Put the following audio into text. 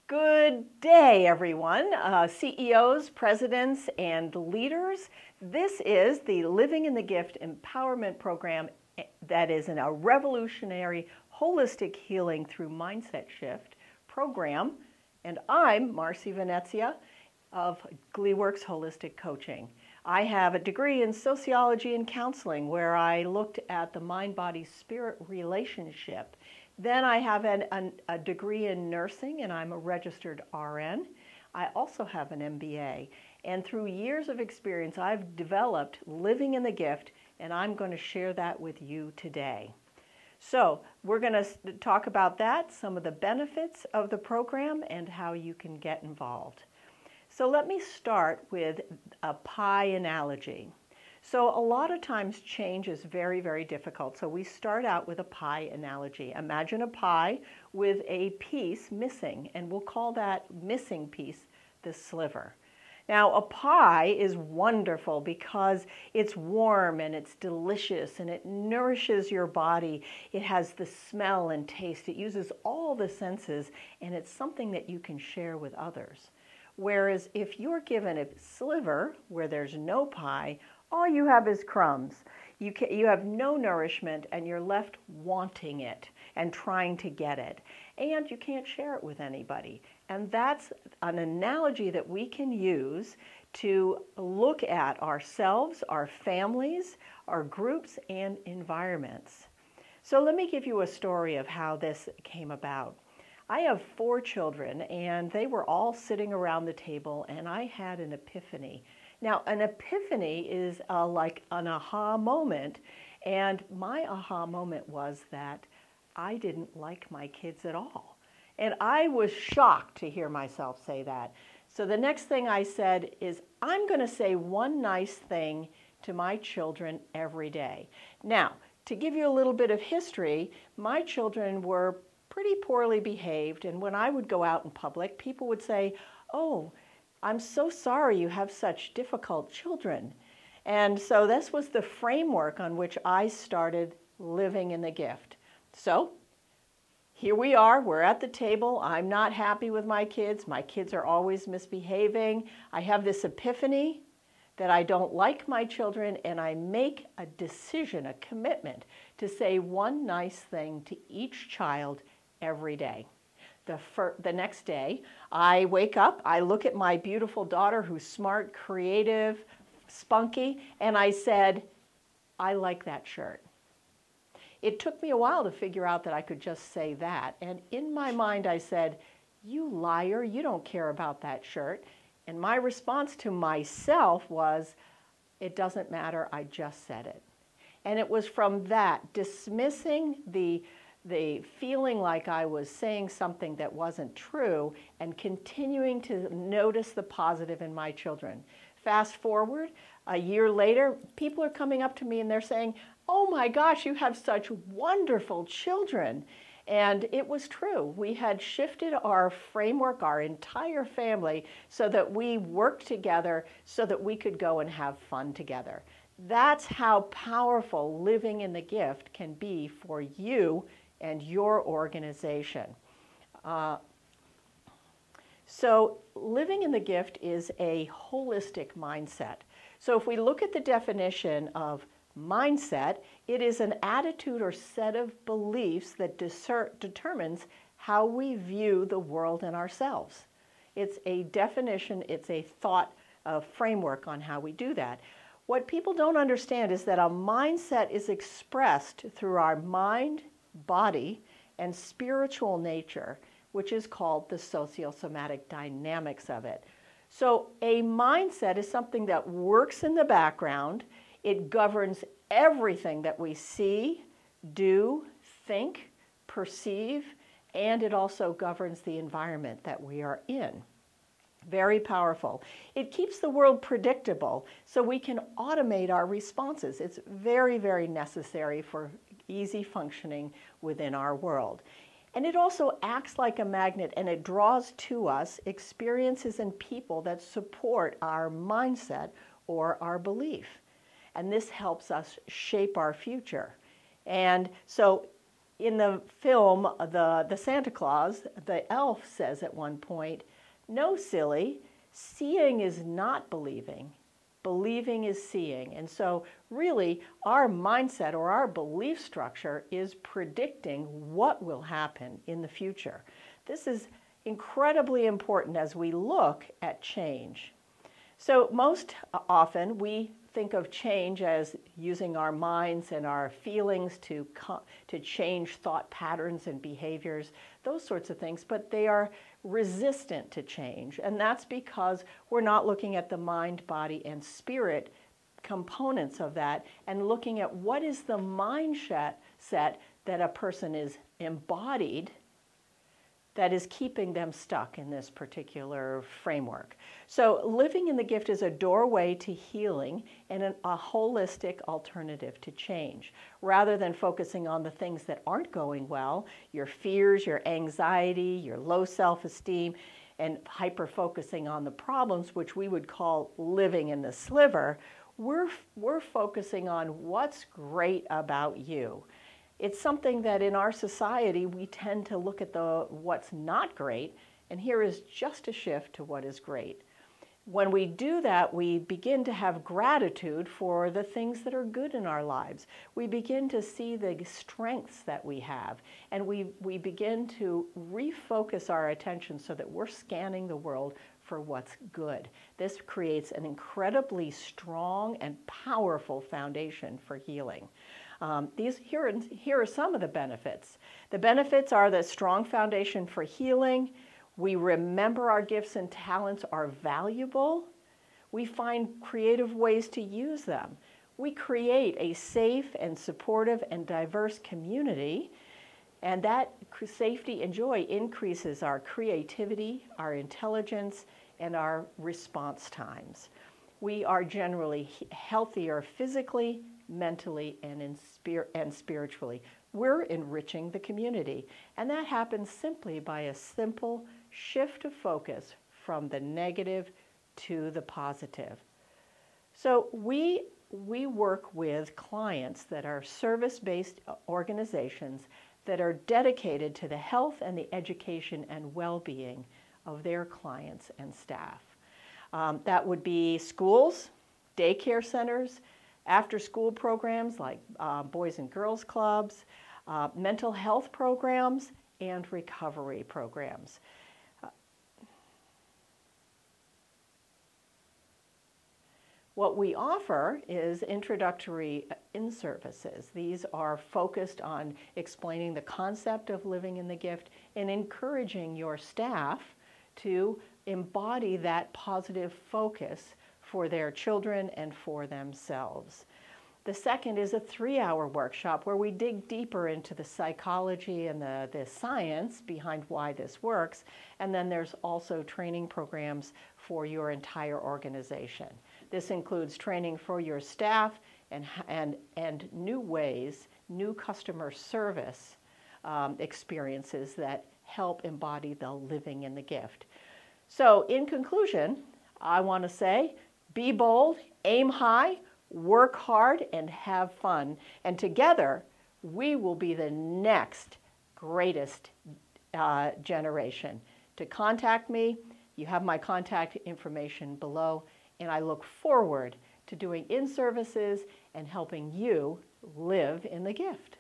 Good day, everyone, CEOs, presidents, and leaders. This is the Living in the Gift Empowerment Program that is a revolutionary holistic healing through mindset shift program. And I'm Marcy Venezia of Gleeworks Holistic Coaching. I have a degree in sociology and counseling where I looked at the mind-body-spirit relationship. Then I have a degree in nursing, and I'm a registered RN. I also have an MBA. And through years of experience, I've developed Living in the Gift, and I'm going to share that with you today. So we're going to talk about that, some of the benefits of the program, and how you can get involved. So let me start with a pie analogy. So a lot of times change is very, very difficult. So we start out with a pie analogy. Imagine a pie with a piece missing, and we'll call that missing piece the sliver. Now a pie is wonderful because it's warm and it's delicious and it nourishes your body. It has the smell and taste. It uses all the senses, and it's something that you can share with others. Whereas if you're given a sliver where there's no pie, all you have is crumbs. You have no nourishment, and you're left wanting it and trying to get it. And you can't share it with anybody. And that's an analogy that we can use to look at ourselves, our families, our groups, and environments. So let me give you a story of how this came about. I have 4 children, and they were all sitting around the table, and I had an epiphany. Now, an epiphany is like an aha moment, and my aha moment was that I didn't like my kids at all. And I was shocked to hear myself say that. So the next thing I said is, I'm going to say one nice thing to my children every day. Now, to give you a little bit of history, my children were pretty poorly behaved, and when I would go out in public, people would say, "Oh, I'm so sorry you have such difficult children." And so this was the framework on which I started living in the gift. So here we are, we're at the table. I'm not happy with my kids are always misbehaving. I have this epiphany that I don't like my children, and I make a decision, a commitment to say one nice thing to each child every day. The next day, I wake up, I look at my beautiful daughter who's smart, creative, spunky, and I said, "I like that shirt." It took me a while to figure out that I could just say that. And in my mind, I said, "You liar, you don't care about that shirt." And my response to myself was, "It doesn't matter, I just said it." And it was from that, dismissing the feeling like I was saying something that wasn't true and continuing to notice the positive in my children. Fast forward, a year later, people are coming up to me and they're saying, "Oh my gosh, you have such wonderful children." And it was true. We had shifted our framework, our entire family, so that we worked together so that we could go and have fun together. That's how powerful living in the gift can be for you and your organization. So living in the gift is a holistic mindset. So if we look at the definition of mindset, it is an attitude or set of beliefs that determines how we view the world and ourselves. It's a definition, it's a thought, a framework on how we do that. What people don't understand is that a mindset is expressed through our mind, body, and spiritual nature, which is called the sociosomatic dynamics of it. So a mindset is something that works in the background. It governs everything that we see, do, think, perceive, and it also governs the environment that we are in. Very powerful. It keeps the world predictable so we can automate our responses. It's very, very necessary for easy functioning within our world. And it also acts like a magnet, and it draws to us experiences and people that support our mindset or our belief. And this helps us shape our future. And so In the film, the Santa Claus, the elf says at one point, "No, silly, seeing is not believing. Believing is seeing." And so really our mindset or our belief structure is predicting what will happen in the future. This is incredibly important as we look at change. So most often we think of change as using our minds and our feelings to change thought patterns and behaviors, those sorts of things, but they are resistant to change. And that's because we're not looking at the mind, body, and spirit components of that and looking at what is the mindset that a person is embodied that is keeping them stuck in this particular framework. So living in the gift is a doorway to healing and a holistic alternative to change. Rather than focusing on the things that aren't going well, your fears, your anxiety, your low self-esteem, and hyper-focusing on the problems, which we would call living in the sliver, we're focusing on what's great about you. It's something that in our society we tend to look at what's not great, and here is just a shift to what is great. When we do that, we begin to have gratitude for the things that are good in our lives. We begin to see the strengths that we have, and we begin to refocus our attention so that we're scanning the world for what's good. This creates an incredibly strong and powerful foundation for healing. Here are some of the benefits. The benefits are the strong foundation for healing. We remember our gifts and talents are valuable. We find creative ways to use them. We create a safe and supportive and diverse community, and that safety and joy increases our creativity, our intelligence, and our response times. We are generally healthier physically, mentally, and spiritually. We're enriching the community, and that happens simply by a simple shift of focus from the negative to the positive. So we work with clients that are service-based organizations that are dedicated to the health and the education and well-being of their clients and staff. That would be schools, daycare centers, after-school programs like Boys and Girls Clubs, mental health programs, and recovery programs. What we offer is introductory in-services. These are focused on explaining the concept of living in the gift and encouraging your staff to embody that positive focus for their children and for themselves. The second is a 3-hour workshop where we dig deeper into the psychology and the science behind why this works. And then there's also training programs for your entire organization. This includes training for your staff and new ways, new customer service experiences that help embody the living in the gift. So in conclusion, I want to say, be bold, aim high, work hard, and have fun. And together, we will be the next greatest generation. To contact me, you have my contact information below, and I look forward to doing in-services and helping you live in the gift.